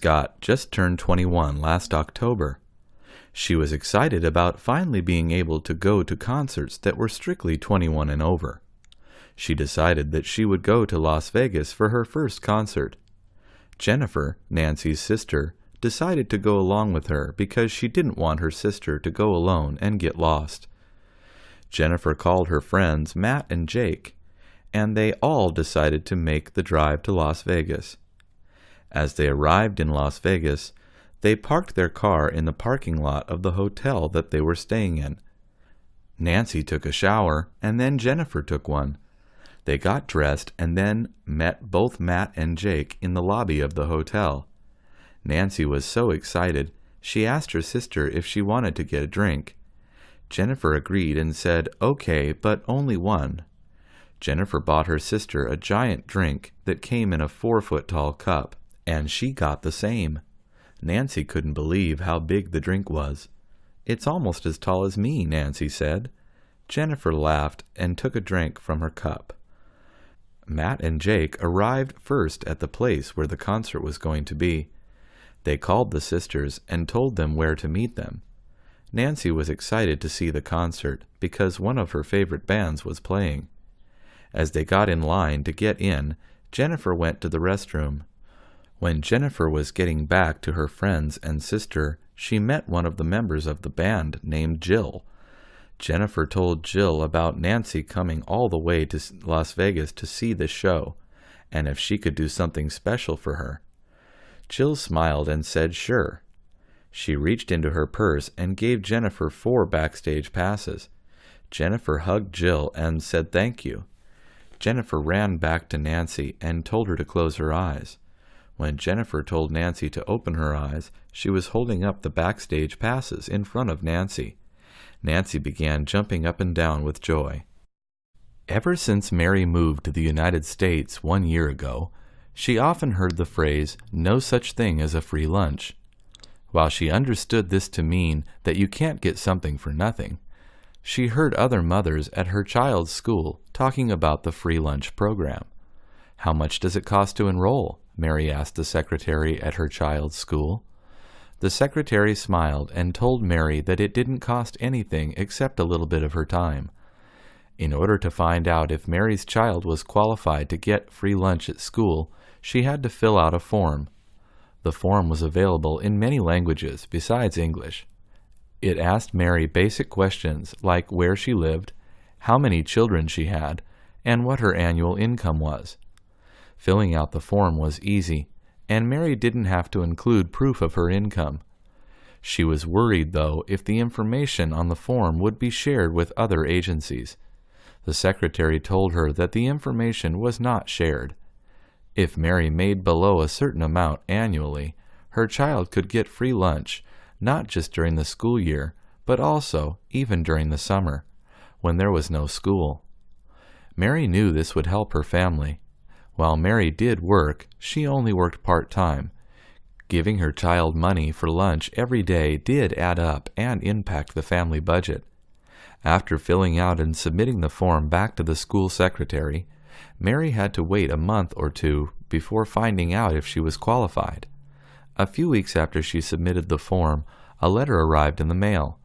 Scott just turned 21 last October. She was excited about finally being able to go to concerts that were strictly 21 and over. She decided that she would go to Las Vegas for her first concert. Jennifer, Nancy's sister, decided to go along with her because she didn't want her sister to go alone and get lost. Jennifer called her friends Matt and Jake, and they all decided to make the drive to Las Vegas. As they arrived in Las Vegas, they parked their car in the parking lot of the hotel that they were staying in. Nancy took a shower, and then Jennifer took one. They got dressed and then met both Matt and Jake in the lobby of the hotel. Nancy was so excited, she asked her sister if she wanted to get a drink. Jennifer agreed and said, "Okay, but only one." Jennifer bought her sister a giant drink that came in a 4-foot-tall cup, and she got the same. Nancy couldn't believe how big the drink was. "It's almost as tall as me," Nancy said. Jennifer laughed and took a drink from her cup. Matt and Jake arrived first at the place where the concert was going to be. They called the sisters and told them where to meet them. Nancy was excited to see the concert because one of her favorite bands was playing. As they got in line to get in, Jennifer went to the restroom. When Jennifer was getting back to her friends and sister, she met one of the members of the band named Jill. Jennifer told Jill about Nancy coming all the way to Las Vegas to see the show, and if she could do something special for her. Jill smiled and said sure. She reached into her purse and gave Jennifer 4 backstage passes. Jennifer hugged Jill and said thank you. Jennifer ran back to Nancy and told her to close her eyes. When Jennifer told Nancy to open her eyes, she was holding up the backstage passes in front of Nancy. Nancy began jumping up and down with joy. Ever since Mary moved to the United States 1 year ago, she often heard the phrase, "no such thing as a free lunch." While she understood this to mean that you can't get something for nothing, she heard other mothers at her child's school talking about the free lunch program. "How much does it cost to enroll?" Mary asked the secretary at her child's school. The secretary smiled and told Mary that it didn't cost anything except a little bit of her time. In order to find out if Mary's child was qualified to get free lunch at school, she had to fill out a form. The form was available in many languages besides English. It asked Mary basic questions like where she lived, how many children she had, and what her annual income was. Filling out the form was easy, and Mary didn't have to include proof of her income. She was worried, though, if the information on the form would be shared with other agencies. The secretary told her that the information was not shared. If Mary made below a certain amount annually, her child could get free lunch, not just during the school year, but also even during the summer, when there was no school. Mary knew this would help her family. While Mary did work, she only worked part-time. Giving her child money for lunch every day did add up and impact the family budget. After filling out and submitting the form back to the school secretary, Mary had to wait a month or 2 before finding out if she was qualified. A few weeks after she submitted the form, a letter arrived in the mail.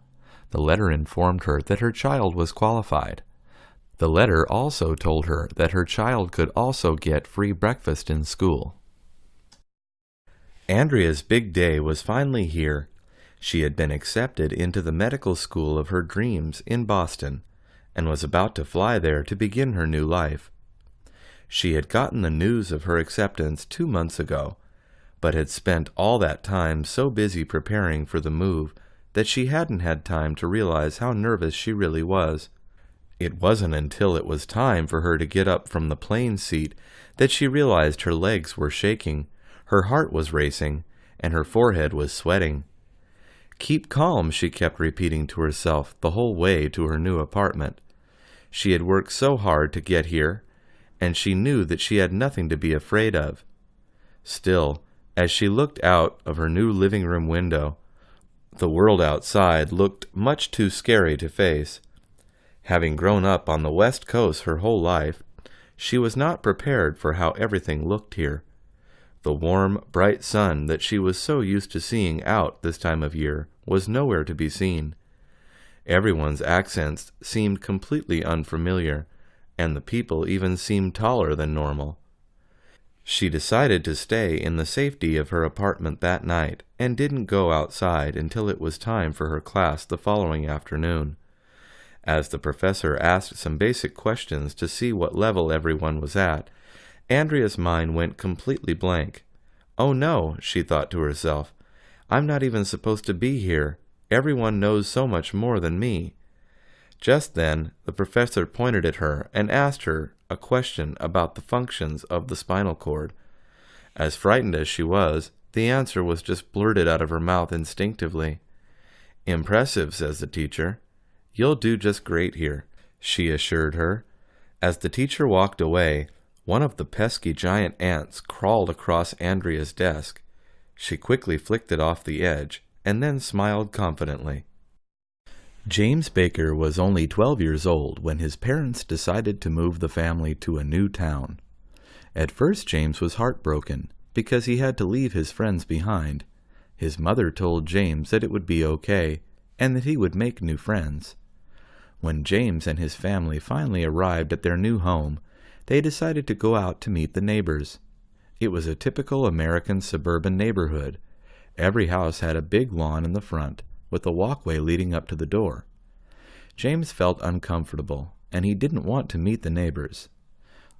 The letter informed her that her child was qualified. The letter also told her that her child could also get free breakfast in school. Andrea's big day was finally here. She had been accepted into the medical school of her dreams in Boston, and was about to fly there to begin her new life. She had gotten the news of her acceptance 2 months ago, but had spent all that time so busy preparing for the move that she hadn't had time to realize how nervous she really was. It wasn't until it was time for her to get up from the plane seat that she realized her legs were shaking, her heart was racing, and her forehead was sweating. "Keep calm," she kept repeating to herself the whole way to her new apartment. She had worked so hard to get here, and she knew that she had nothing to be afraid of. Still, as she looked out of her new living room window, the world outside looked much too scary to face. Having grown up on the West Coast her whole life, she was not prepared for how everything looked here. The warm, bright sun that she was so used to seeing out this time of year was nowhere to be seen. Everyone's accents seemed completely unfamiliar, and the people even seemed taller than normal. She decided to stay in the safety of her apartment that night and didn't go outside until it was time for her class the following afternoon. As the professor asked some basic questions to see what level everyone was at, Andrea's mind went completely blank. "Oh no," she thought to herself, "I'm not even supposed to be here. Everyone knows so much more than me." Just then, the professor pointed at her and asked her a question about the functions of the spinal cord. As frightened as she was, the answer was just blurted out of her mouth instinctively. "Impressive," says the teacher. "You'll do just great here," she assured her. As the teacher walked away, one of the pesky giant ants crawled across Andrea's desk. She quickly flicked it off the edge, and then smiled confidently. James Baker was only 12 years old when his parents decided to move the family to a new town. At first, James was heartbroken because he had to leave his friends behind. His mother told James that it would be okay and that he would make new friends. When James and his family finally arrived at their new home, they decided to go out to meet the neighbors. It was a typical American suburban neighborhood. Every house had a big lawn in the front, with a walkway leading up to the door. James felt uncomfortable, and he didn't want to meet the neighbors.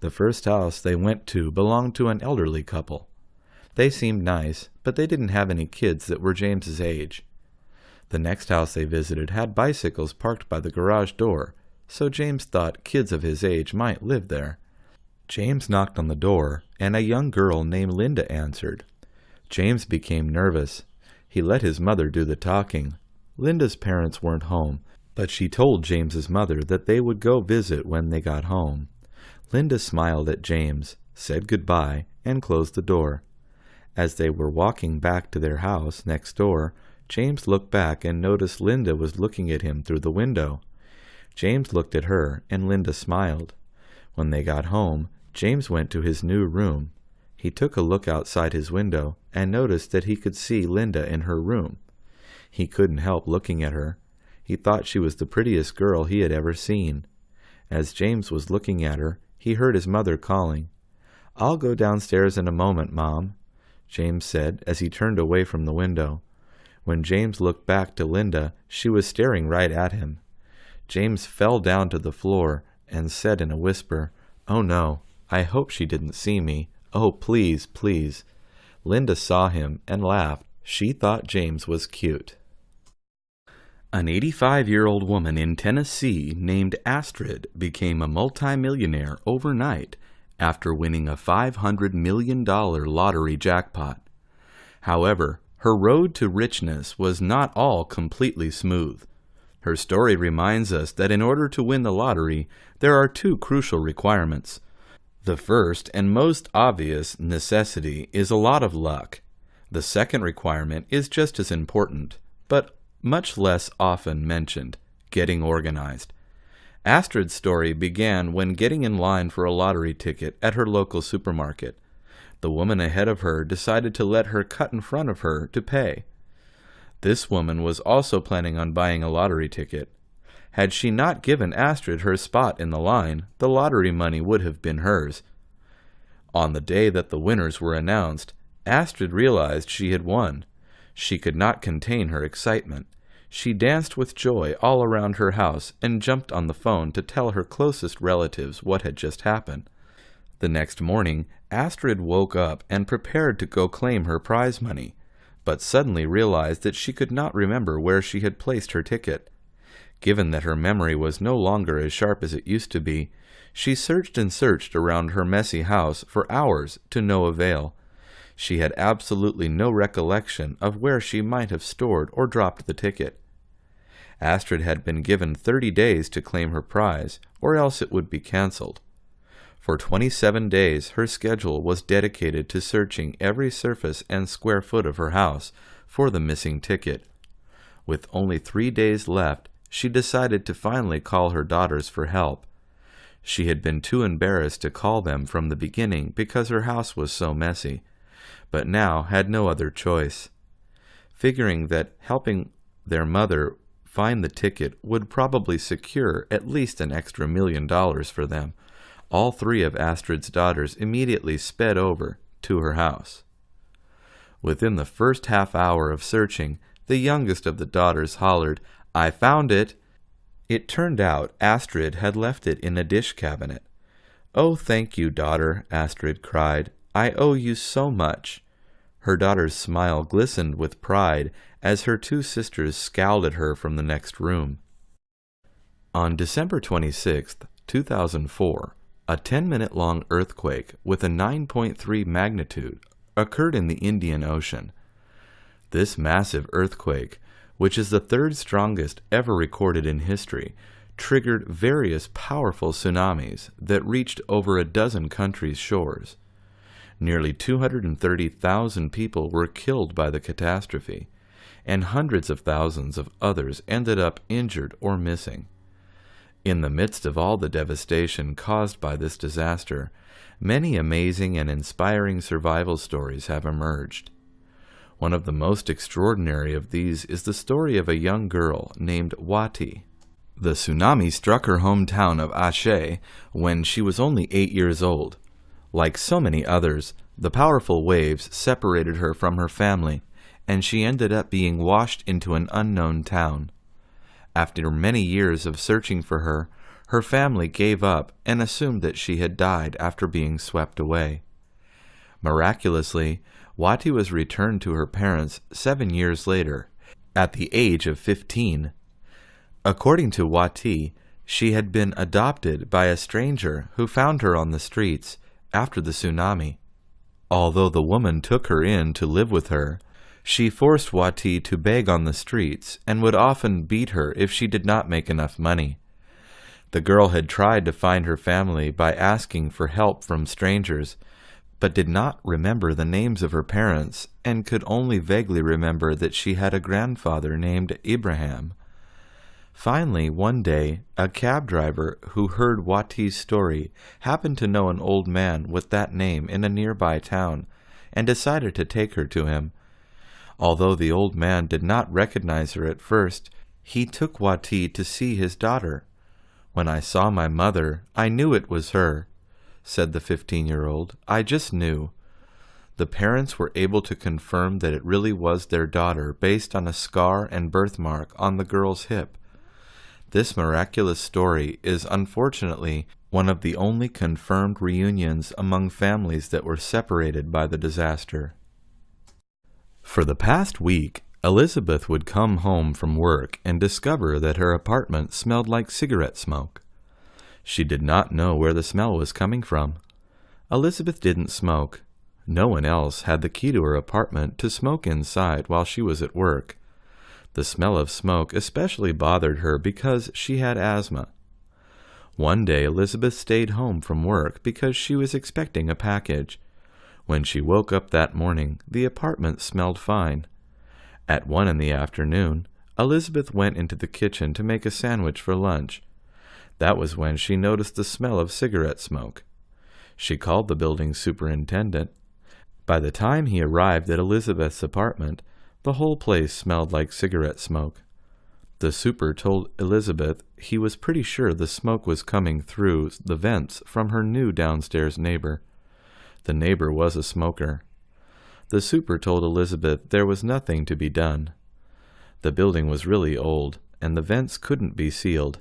The first house they went to belonged to an elderly couple. They seemed nice, but they didn't have any kids that were James's age. The next house they visited had bicycles parked by the garage door, so James thought kids of his age might live there. James knocked on the door, and a young girl named Linda answered. James became nervous. He let his mother do the talking. Linda's parents weren't home, but she told James's mother that they would go visit when they got home. Linda smiled at James, said goodbye, and closed the door. As they were walking back to their house next door, James looked back and noticed Linda was looking at him through the window. James looked at her, and Linda smiled. When they got home, James went to his new room. He took a look outside his window and noticed that he could see Linda in her room. He couldn't help looking at her. He thought she was the prettiest girl he had ever seen. As James was looking at her, he heard his mother calling. "I'll go downstairs in a moment, Mom," James said as he turned away from the window. When James looked back to Linda, she was staring right at him. James fell down to the floor and said in a whisper, "Oh no, I hope she didn't see me. Oh, please, please." Linda saw him and laughed. She thought James was cute. An 85-year-old woman in Tennessee named Astrid became a multimillionaire overnight after winning a $500 million lottery jackpot. However, her road to richness was not all completely smooth. Her story reminds us that in order to win the lottery, there are two crucial requirements. The first and most obvious necessity is a lot of luck. The second requirement is just as important, but much less often mentioned: getting organized. Astrid's story began when getting in line for a lottery ticket at her local supermarket. The woman ahead of her decided to let her cut in front of her to pay. This woman was also planning on buying a lottery ticket. Had she not given Astrid her spot in the line, the lottery money would have been hers. On the day that the winners were announced, Astrid realized she had won. She could not contain her excitement. She danced with joy all around her house and jumped on the phone to tell her closest relatives what had just happened. The next morning, Astrid woke up and prepared to go claim her prize money, but suddenly realized that she could not remember where she had placed her ticket. Given that her memory was no longer as sharp as it used to be, she searched and searched around her messy house for hours to no avail. She had absolutely no recollection of where she might have stored or dropped the ticket. Astrid had been given 30 days to claim her prize, or else it would be canceled. For 27 days, her schedule was dedicated to searching every surface and square foot of her house for the missing ticket. With only 3 days left, she decided to finally call her daughters for help. She had been too embarrassed to call them from the beginning because her house was so messy. but now had no other choice. Figuring that helping their mother find the ticket would probably secure at least an extra $1 million for them, all three of Astrid's daughters immediately sped over to her house. Within the first half hour of searching, the youngest of the daughters hollered, "I found it!" It turned out Astrid had left it in a dish cabinet. "Oh, thank you, daughter," Astrid cried. "I owe you so much." Her daughter's smile glistened with pride as her two sisters scowled at her from the next room. On December 26, 2004, a 10-minute-long earthquake with a 9.3 magnitude occurred in the Indian Ocean. This massive earthquake, which is the third strongest ever recorded in history, triggered various powerful tsunamis that reached over a dozen countries' shores. Nearly 230,000 people were killed by the catastrophe, and hundreds of thousands of others ended up injured or missing. In the midst of all the devastation caused by this disaster, many amazing and inspiring survival stories have emerged. One of the most extraordinary of these is the story of a young girl named Wati. The tsunami struck her hometown of Aceh when she was only 8 years old. Like so many others, the powerful waves separated her from her family, and she ended up being washed into an unknown town. After many years of searching for her, her family gave up and assumed that she had died after being swept away. Miraculously, Wati was returned to her parents 7 years later, at the age of 15. According to Wati, she had been adopted by a stranger who found her on the streets after the tsunami. Although the woman took her in to live with her, she forced Wati to beg on the streets and would often beat her if she did not make enough money. The girl had tried to find her family by asking for help from strangers, but did not remember the names of her parents and could only vaguely remember that she had a grandfather named Ibrahim. Finally, one day, a cab driver who heard Wati's story happened to know an old man with that name in a nearby town and decided to take her to him. Although the old man did not recognize her at first, he took Wati to see his daughter. "When I saw my mother, I knew it was her," said the 15-year-old. "I just knew." The parents were able to confirm that it really was their daughter based on a scar and birthmark on the girl's hip. This miraculous story is unfortunately one of the only confirmed reunions among families that were separated by the disaster. For the past week, Elizabeth would come home from work and discover that her apartment smelled like cigarette smoke. She did not know where the smell was coming from. Elizabeth didn't smoke. No one else had the key to her apartment to smoke inside while she was at work. The smell of smoke especially bothered her because she had asthma. One day Elizabeth stayed home from work because she was expecting a package. When she woke up that morning, the apartment smelled fine. At 1 in the afternoon, Elizabeth went into the kitchen to make a sandwich for lunch. That was when she noticed the smell of cigarette smoke. She called the building superintendent. By the time he arrived at Elizabeth's apartment, the whole place smelled like cigarette smoke. The super told Elizabeth he was pretty sure the smoke was coming through the vents from her new downstairs neighbor. The neighbor was a smoker. The super told Elizabeth there was nothing to be done. The building was really old, and the vents couldn't be sealed.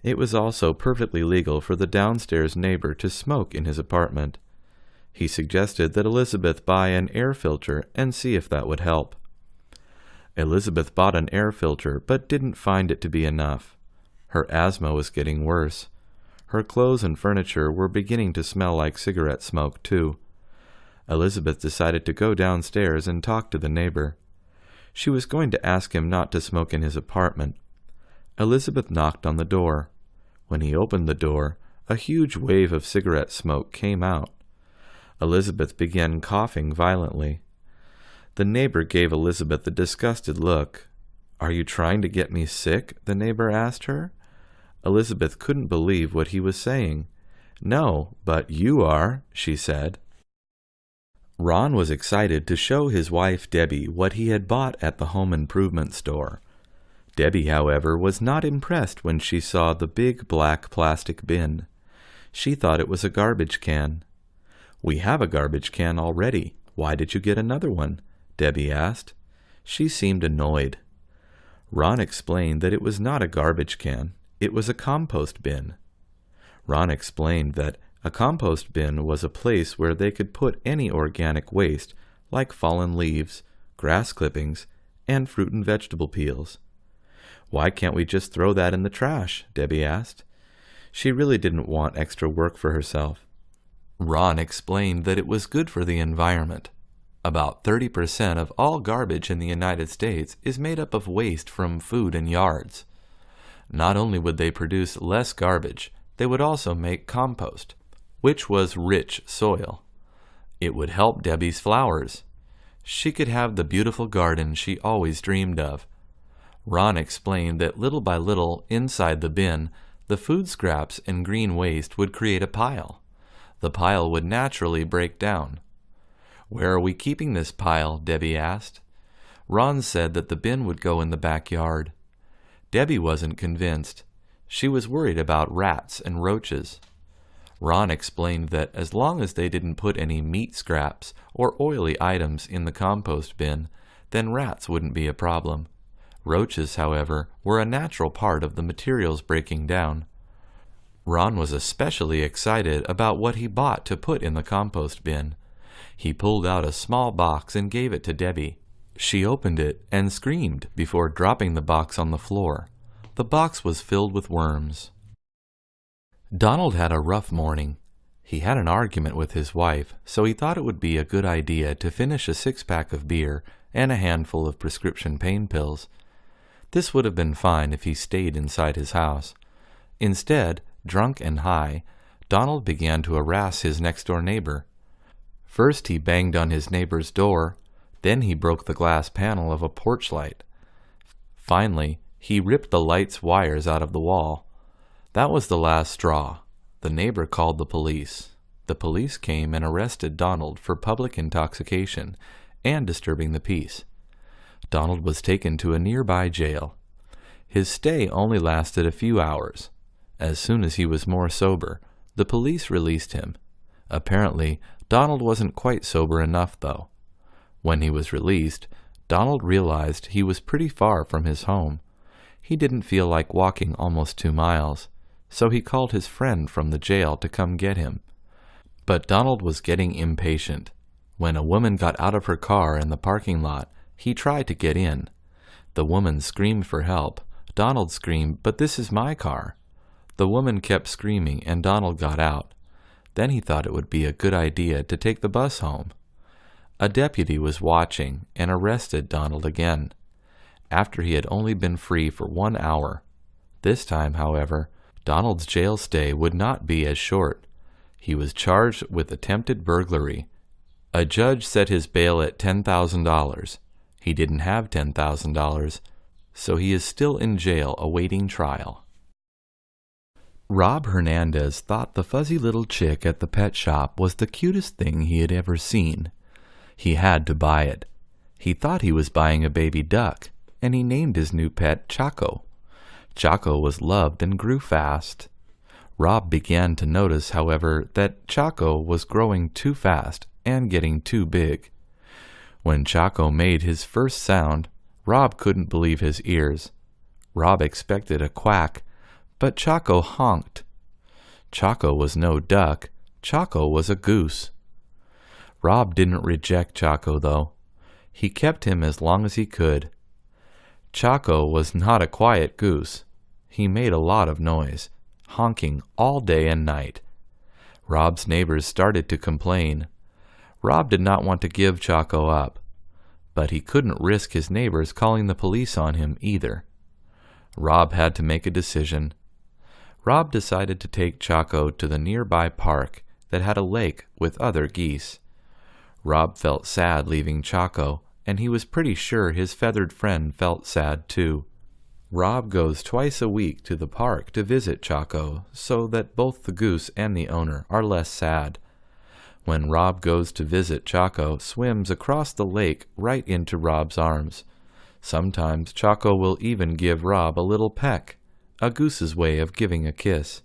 It was also perfectly legal for the downstairs neighbor to smoke in his apartment. He suggested that Elizabeth buy an air filter and see if that would help. Elizabeth bought an air filter but didn't find it to be enough. Her asthma was getting worse. Her clothes and furniture were beginning to smell like cigarette smoke, too. Elizabeth decided to go downstairs and talk to the neighbor. She was going to ask him not to smoke in his apartment. Elizabeth knocked on the door. When he opened the door, a huge wave of cigarette smoke came out. Elizabeth began coughing violently. The neighbor gave Elizabeth a disgusted look. "Are you trying to get me sick?" the neighbor asked her. Elizabeth couldn't believe what he was saying. "No, but you are," she said. Ron was excited to show his wife Debbie what he had bought at the home improvement store. Debbie, however, was not impressed when she saw the big black plastic bin. She thought it was a garbage can. "We have a garbage can already. Why did you get another one?" Debbie asked. She seemed annoyed. Ron explained that it was not a garbage can. It was a compost bin. Ron explained that a compost bin was a place where they could put any organic waste, like fallen leaves, grass clippings, and fruit and vegetable peels. "Why can't we just throw that in the trash?" Debbie asked. She really didn't want extra work for herself. Ron explained that it was good for the environment. About 30% of all garbage in the United States is made up of waste from food and yards. Not only would they produce less garbage, they would also make compost, which was rich soil. It would help Debbie's flowers. She could have the beautiful garden she always dreamed of. Ron explained that little by little, inside the bin, the food scraps and green waste would create a pile. The pile would naturally break down. "Where are we keeping this pile?" Debbie asked. Ron said that the bin would go in the backyard. Debbie wasn't convinced. She was worried about rats and roaches. Ron explained that as long as they didn't put any meat scraps or oily items in the compost bin, then rats wouldn't be a problem. Roaches, however, were a natural part of the materials breaking down. Ron was especially excited about what he bought to put in the compost bin. He pulled out a small box and gave it to Debbie. She opened it and screamed before dropping the box on the floor. The box was filled with worms. Donald had a rough morning. He had an argument with his wife, so he thought it would be a good idea to finish a 6-pack of beer and a handful of prescription pain pills. This would have been fine if he stayed inside his house. Instead, drunk and high, Donald began to harass his next-door neighbor. First he banged on his neighbor's door, then he broke the glass panel of a porch light. Finally, he ripped the light's wires out of the wall. That was the last straw. The neighbor called the police. The police came and arrested Donald for public intoxication and disturbing the peace. Donald was taken to a nearby jail. His stay only lasted a few hours. As soon as he was more sober, the police released him. Apparently, Donald wasn't quite sober enough, though. When he was released, Donald realized he was pretty far from his home. He didn't feel like walking almost 2 miles, so he called his friend from the jail to come get him. But Donald was getting impatient. When a woman got out of her car in the parking lot, he tried to get in. The woman screamed for help. Donald screamed, "But this is my car." The woman kept screaming, and Donald got out. Then he thought it would be a good idea to take the bus home. A deputy was watching and arrested Donald again, after he had only been free for 1 hour. This time, however, Donald's jail stay would not be as short. He was charged with attempted burglary. A judge set his bail at $10,000. He didn't have $10,000, so he is still in jail awaiting trial. Rob Hernandez thought the fuzzy little chick at the pet shop was the cutest thing he had ever seen. He had to buy it. He thought he was buying a baby duck, and he named his new pet Chaco. Chaco was loved and grew fast. Rob began to notice, however, that Chaco was growing too fast and getting too big. When Chaco made his first sound, Rob couldn't believe his ears. Rob expected a quack, but Chaco honked. Chaco was no duck. Chaco was a goose. Rob didn't reject Chaco, though. He kept him as long as he could. Chaco was not a quiet goose. He made a lot of noise, honking all day and night. Rob's neighbors started to complain. Rob did not want to give Chaco up, but he couldn't risk his neighbors calling the police on him either. Rob had to make a decision. Rob decided to take Chaco to the nearby park that had a lake with other geese. Rob felt sad leaving Chaco, and he was pretty sure his feathered friend felt sad too. Rob goes twice a week to the park to visit Chaco so that both the goose and the owner are less sad. When Rob goes to visit, Chaco swims across the lake right into Rob's arms. Sometimes Chaco will even give Rob a little peck, a goose's way of giving a kiss.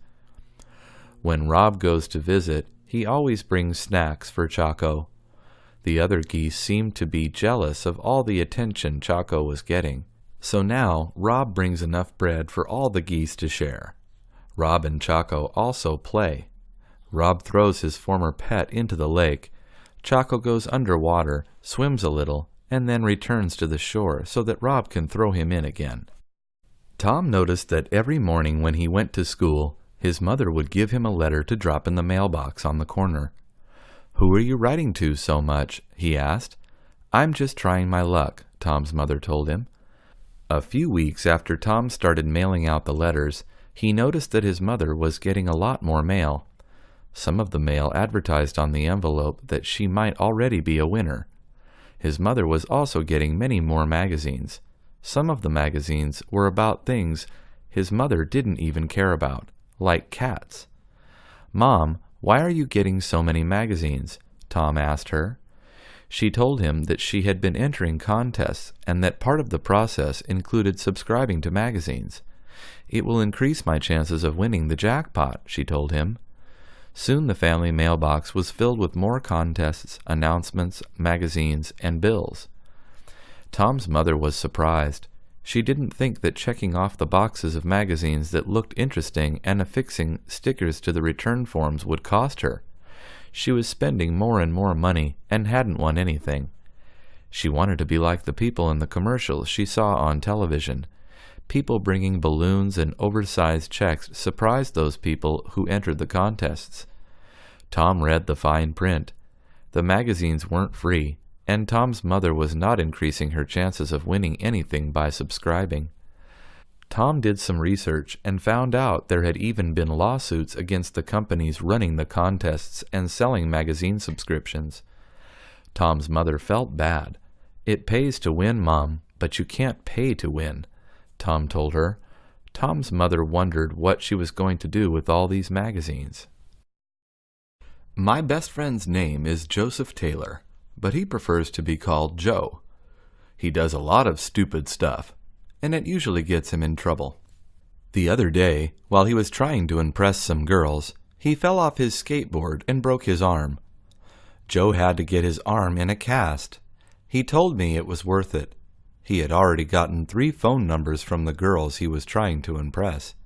When Rob goes to visit, he always brings snacks for Chaco. The other geese seemed to be jealous of all the attention Chaco was getting, so now Rob brings enough bread for all the geese to share. Rob and Chaco also play. Rob throws his former pet into the lake. Chaco goes underwater, swims a little, and then returns to the shore so that Rob can throw him in again. Tom noticed that every morning when he went to school, his mother would give him a letter to drop in the mailbox on the corner. "Who are you writing to so much?" he asked. "I'm just trying my luck," Tom's mother told him. A few weeks after Tom started mailing out the letters, he noticed that his mother was getting a lot more mail. Some of the mail advertised on the envelope that she might already be a winner. His mother was also getting many more magazines. Some of the magazines were about things his mother didn't even care about, like cats. "Mom, why are you getting so many magazines?" Tom asked her. She told him that she had been entering contests and that part of the process included subscribing to magazines. "It will increase my chances of winning the jackpot," she told him. Soon the family mailbox was filled with more contests, announcements, magazines, and bills. Tom's mother was surprised. She didn't think that checking off the boxes of magazines that looked interesting and affixing stickers to the return forms would cost her. She was spending more and more money and hadn't won anything. She wanted to be like the people in the commercials she saw on television. People bringing balloons and oversized checks surprised those people who entered the contests. Tom read the fine print. The magazines weren't free, and Tom's mother was not increasing her chances of winning anything by subscribing. Tom did some research and found out there had even been lawsuits against the companies running the contests and selling magazine subscriptions. Tom's mother felt bad. "It pays to win, Mom, but you can't pay to win," Tom told her. Tom's mother wondered what she was going to do with all these magazines. My best friend's name is Joseph Taylor, but he prefers to be called Joe. He does a lot of stupid stuff, and it usually gets him in trouble. The other day, while he was trying to impress some girls, he fell off his skateboard and broke his arm. Joe had to get his arm in a cast. He told me it was worth it. He had already gotten 3 phone numbers from the girls he was trying to impress.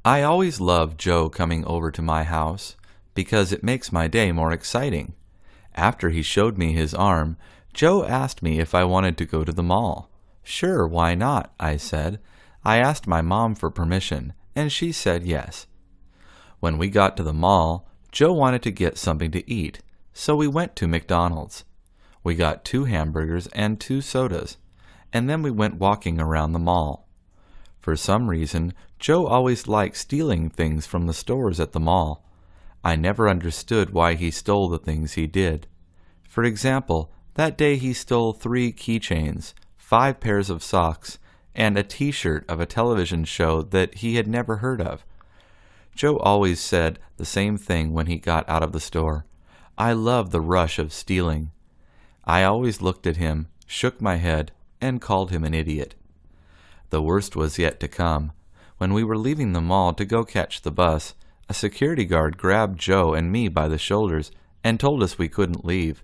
I always love Joe coming over to my house because it makes my day more exciting. After he showed me his arm, Joe asked me if I wanted to go to the mall. "Sure, why not?" I said. I asked my mom for permission, and she said yes. When we got to the mall, Joe wanted to get something to eat, so we went to McDonald's. We got 2 hamburgers and 2 sodas, and then we went walking around the mall. For some reason, Joe always liked stealing things from the stores at the mall. I never understood why he stole the things he did. For example, that day he stole 3 keychains, 5 pairs of socks, and a t-shirt of a television show that he had never heard of. Joe always said the same thing when he got out of the store. "I love the rush of stealing." I always looked at him, shook my head, and called him an idiot. The worst was yet to come. When we were leaving the mall to go catch the bus, a security guard grabbed Joe and me by the shoulders and told us we couldn't leave.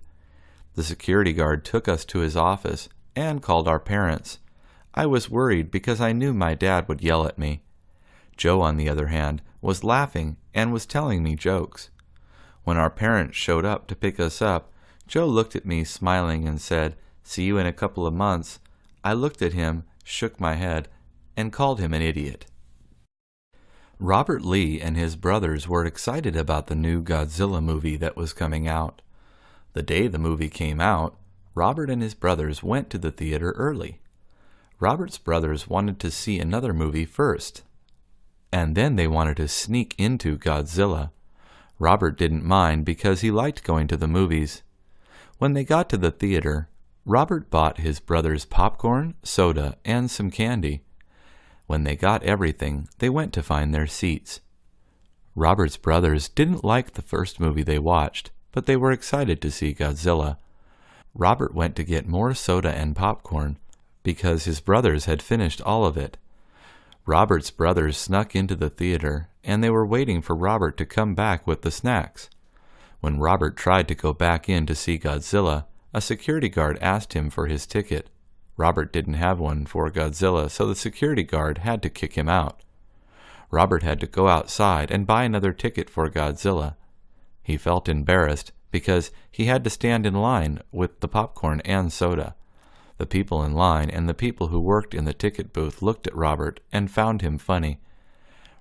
The security guard took us to his office and called our parents. I was worried because I knew my dad would yell at me. Joe, on the other hand, was laughing and was telling me jokes. When our parents showed up to pick us up, Joe looked at me smiling and said, "See you in a couple of months." I looked at him, shook my head, and called him an idiot. Robert Lee and his brothers were excited about the new Godzilla movie that was coming out. The day the movie came out, Robert and his brothers went to the theater early. Robert's brothers wanted to see another movie first, and then they wanted to sneak into Godzilla. Robert didn't mind because he liked going to the movies. When they got to the theater, Robert bought his brothers popcorn, soda, and some candy. When they got everything, they went to find their seats. Robert's brothers didn't like the first movie they watched. but they were excited to see Godzilla. Robert went to get more soda and popcorn because his brothers had finished all of it. Robert's brothers snuck into the theater, and they were waiting for Robert to come back with the snacks. When Robert tried to go back in to see Godzilla, a security guard asked him for his ticket. Robert didn't have one for Godzilla, so the security guard had to kick him out. Robert had to go outside and buy another ticket for Godzilla. He felt embarrassed because he had to stand in line with the popcorn and soda. The people in line and the people who worked in the ticket booth looked at Robert and found him funny.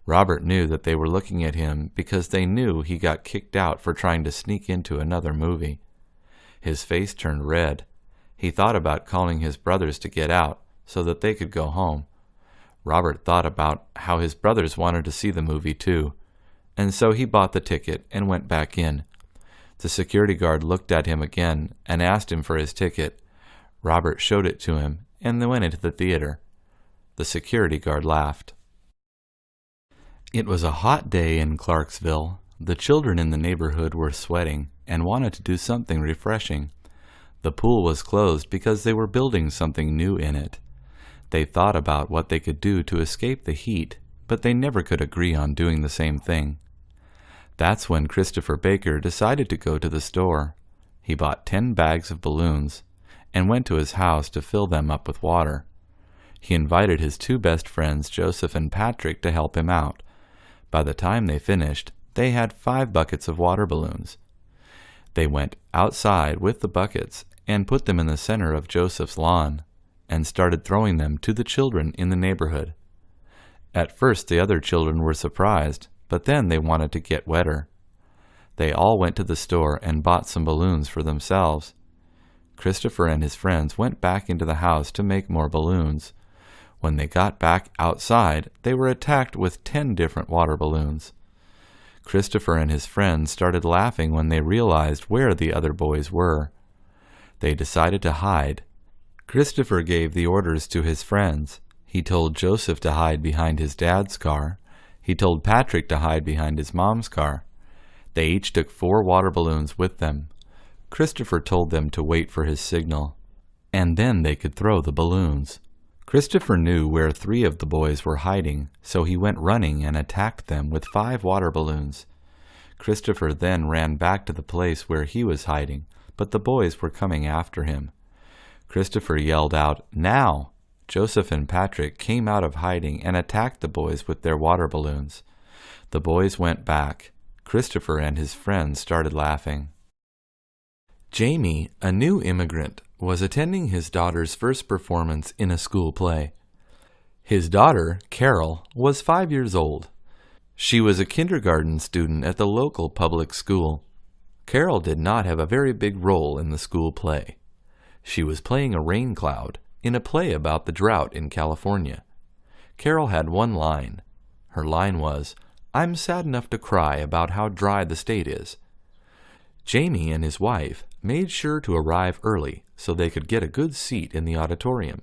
Robert knew that they were looking at him because they knew he got kicked out for trying to sneak into another movie. His face turned red. He thought about calling his brothers to get out so that they could go home. Robert thought about how his brothers wanted to see the movie too, and so he bought the ticket and went back in. The security guard looked at him again and asked him for his ticket. Robert showed it to him, and they went into the theater. The security guard laughed. It was a hot day in Clarksville. The children in the neighborhood were sweating and wanted to do something refreshing. The pool was closed because they were building something new in it. They thought about what they could do to escape the heat, but they never could agree on doing the same thing. That's when Christopher Baker decided to go to the store. He bought 10 bags of balloons and went to his house to fill them up with water. He invited his 2 best friends, Joseph and Patrick, to help him out. By the time they finished, they had 5 buckets of water balloons. They went outside with the buckets and put them in the center of Joseph's lawn and started throwing them to the children in the neighborhood. At first the other children were surprised, but then they wanted to get wetter. They all went to the store and bought some balloons for themselves. Christopher and his friends went back into the house to make more balloons. When they got back outside, they were attacked with 10 different water balloons. Christopher and his friends started laughing when they realized where the other boys were. They decided to hide. Christopher gave the orders to his friends. He told Joseph to hide behind his dad's car. He told Patrick to hide behind his mom's car. They each took 4 water balloons with them. Christopher told them to wait for his signal, and then they could throw the balloons. Christopher knew where 3 of the boys were hiding, so he went running and attacked them with 5 water balloons. Christopher then ran back to the place where he was hiding, but the boys were coming after him. Christopher yelled out, "Now!" Joseph and Patrick came out of hiding and attacked the boys with their water balloons. The boys went back. Christopher and his friends started laughing. Jamie, a new immigrant, was attending his daughter's first performance in a school play. His daughter, Carol, was 5 years old. She was a kindergarten student at the local public school. Carol did not have a very big role in the school play. She was playing a rain cloud in a play about the drought in California. Carol had one line. Her line was, "I'm sad enough to cry about how dry the state is." Jamie and his wife made sure to arrive early so they could get a good seat in the auditorium.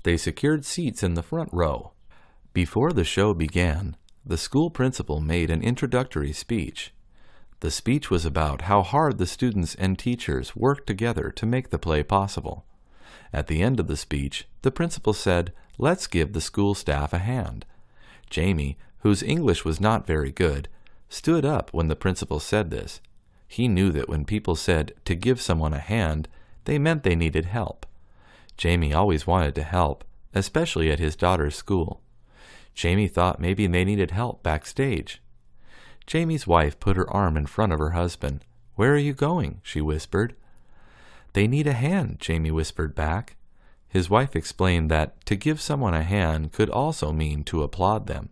They secured seats in the front row. Before the show began, the school principal made an introductory speech. The speech was about how hard the students and teachers worked together to make the play possible. At the end of the speech, the principal said, "Let's give the school staff a hand." Jamie, whose English was not very good, stood up when the principal said this. He knew that when people said to give someone a hand, they meant they needed help. Jamie always wanted to help, especially at his daughter's school. Jamie thought maybe they needed help backstage. Jamie's wife put her arm in front of her husband. "Where are you going?" she whispered. "They need a hand," Jamie whispered back. His wife explained that to give someone a hand could also mean to applaud them.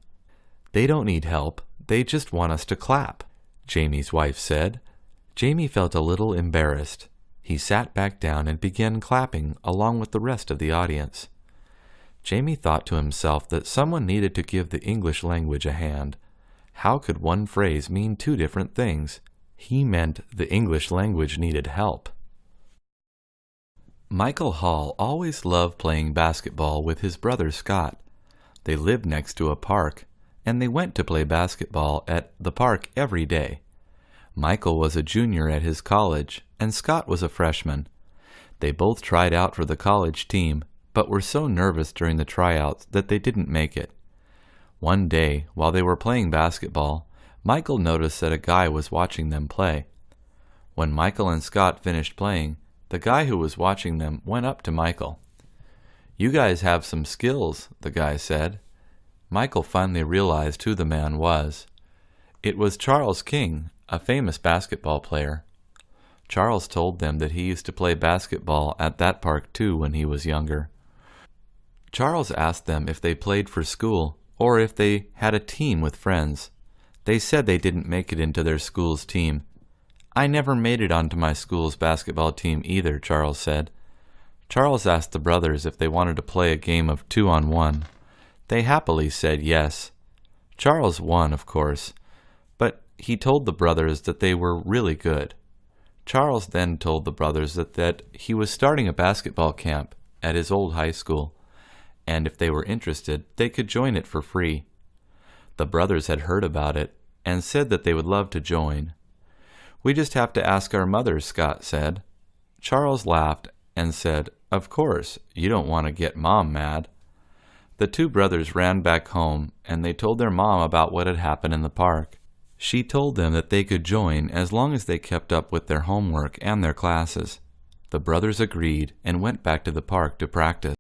"They don't need help, they just want us to clap," Jamie's wife said. Jamie felt a little embarrassed. He sat back down and began clapping along with the rest of the audience. Jamie thought to himself that someone needed to give the English language a hand. How could one phrase mean 2 different things? He meant the English language needed help. Michael Hall always loved playing basketball with his brother Scott. They lived next to a park, and they went to play basketball at the park every day. Michael was a junior at his college, and Scott was a freshman. They both tried out for the college team, but were so nervous during the tryouts that they didn't make it. One day, while they were playing basketball, Michael noticed that a guy was watching them play. When Michael and Scott finished playing, the guy who was watching them went up to Michael. "You guys have some skills," the guy said. Michael finally realized who the man was. It was Charles King, a famous basketball player. Charles told them that he used to play basketball at that park too when he was younger. Charles asked them if they played for school or if they had a team with friends. They said they didn't make it into their school's team. "I never made it onto my school's basketball team either," Charles said. Charles asked the brothers if they wanted to play a game of 2-on-1. They happily said yes. Charles won, of course, but he told the brothers that they were really good. Charles then told the brothers that he was starting a basketball camp at his old high school, and if they were interested, they could join it for free. The brothers had heard about it and said that they would love to join. "We just have to ask our mothers," Scott said. Charles laughed and said, "Of course, you don't want to get Mom mad." The two brothers ran back home, and they told their mom about what had happened in the park. She told them that they could join as long as they kept up with their homework and their classes. The brothers agreed and went back to the park to practice.